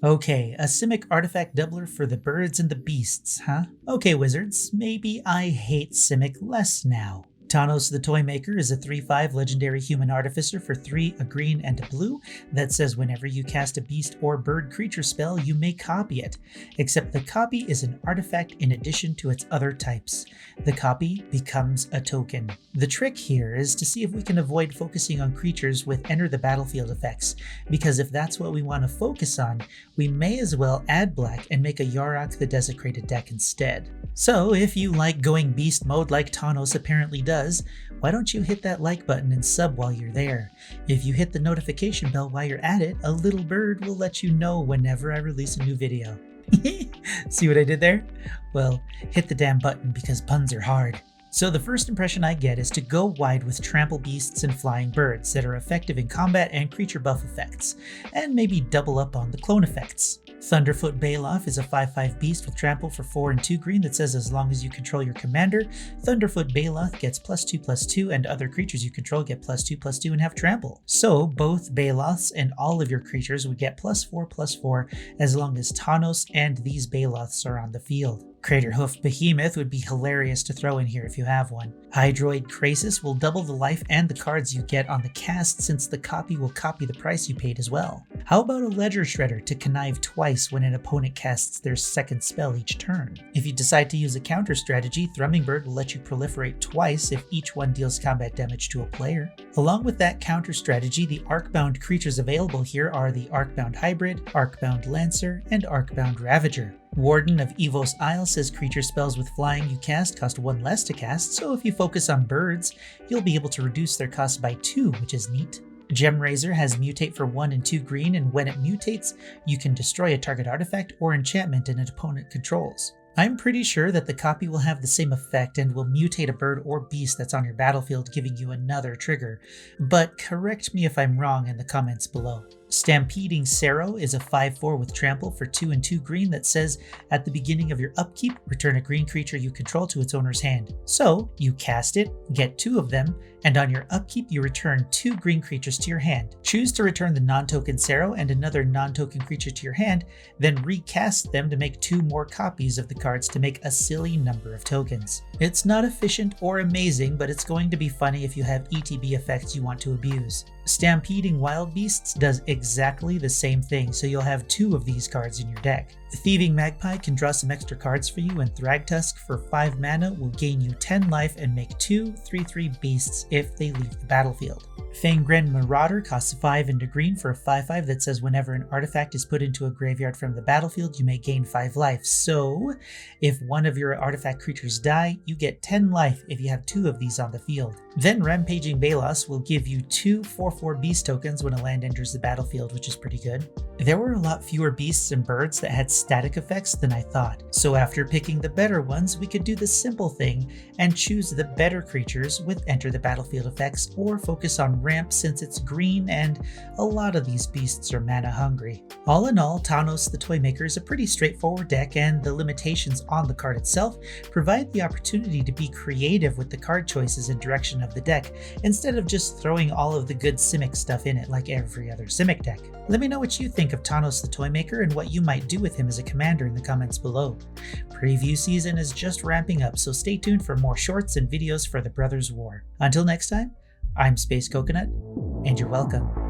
Okay, a Simic artifact doubler for the birds and the beasts, huh? Okay, wizards, maybe I hate Simic less now. Tawnos the Toymaker is a 3/5 legendary human artificer for 3, a green, and a blue that says whenever you cast a beast or bird creature spell, you may copy it, except the copy is an artifact in addition to its other types. The copy becomes a token. The trick here is to see if we can avoid focusing on creatures with enter the battlefield effects, because if that's what we want to focus on, we may as well add black and make a Yarok the Desecrated deck instead. So if you like going beast mode like Tawnos apparently does, why don't you hit that like button and sub while you're there? If you hit the notification bell while you're at it, a little bird will let you know whenever I release a new video. See what I did there? Well, hit the damn button because puns are hard. So the first impression I get is to go wide with trample beasts and flying birds that are effective in combat and creature buff effects, and maybe double up on the clone effects. Thunderfoot Baloth is a 5/5 beast with trample for 4 and 2 green that says as long as you control your commander, Thunderfoot Baloth gets +2/+2 and other creatures you control get +2/+2 and have trample. So both Baloths and all of your creatures would get +4/+4 as long as Tawnos and these Baloths are on the field. Craterhoof Behemoth would be hilarious to throw in here if you have one. Hydroid Krasis will double the life and the cards you get on the cast since the copy will copy the price you paid as well. How about a Ledger Shredder to connive twice when an opponent casts their second spell each turn? If you decide to use a counter strategy, Thrumming-Bird will let you proliferate twice if each one deals combat damage to a player. Along with that counter strategy, the Arcbound creatures available here are the Arcbound Hybrid, Arcbound Lancer, and Arcbound Ravager. Warden of Evos Isle says creature spells with flying you cast cost 1 less to cast, so if you focus on birds, you'll be able to reduce their cost by 2, which is neat. Gemrazor has mutate for 1 and 2 green, and when it mutates, you can destroy a target artifact or enchantment an opponent controls. I'm pretty sure that the copy will have the same effect and will mutate a bird or beast that's on your battlefield, giving you another trigger, but correct me if I'm wrong in the comments below. Stampeding Cerro is a 5/4 with trample for 2 and 2 green that says at the beginning of your upkeep, return a green creature you control to its owner's hand. So you cast it, get 2 of them, and on your upkeep you return 2 green creatures to your hand. Choose to return the non-token Cerro and another non-token creature to your hand, then recast them to make 2 more copies of the cards to make a silly number of tokens. It's not efficient or amazing, but it's going to be funny if you have ETB effects you want to abuse. Stampeding Wild Beasts does exactly the same thing, so you'll have 2 of these cards in your deck. Thieving Magpie can draw some extra cards for you, and Thragtusk for 5 mana will gain you 10 life and make 2 3/3 beasts if they leave the battlefield. Fangren Marauder costs 5 and a green for a 5/5 that says whenever an artifact is put into a graveyard from the battlefield, you may gain 5 life. So, if one of your artifact creatures die, you get 10 life if you have 2 of these on the field. Then Rampaging Baloth will give you 2 4/4 beast tokens when a land enters the battlefield, which is pretty good. There were a lot fewer beasts and birds that had static effects than I thought, so after picking the better ones, we could do the simple thing and choose the better creatures with enter the battlefield effects, or focus on ramp since it's green and a lot of these beasts are mana hungry. All in all, Tawnos the Toymaker is a pretty straightforward deck, and the limitations on the card itself provide the opportunity to be creative with the card choices and direction of the deck, instead of just throwing all of the good Simic stuff in it like every other Simic deck. Let me know what you think of Tawnos the Toymaker and what you might do with him as a commander in the comments below. Preview season is just ramping up, so stay tuned for more shorts and videos for the Brothers' War. Until next time, I'm Space Coconut, and you're welcome.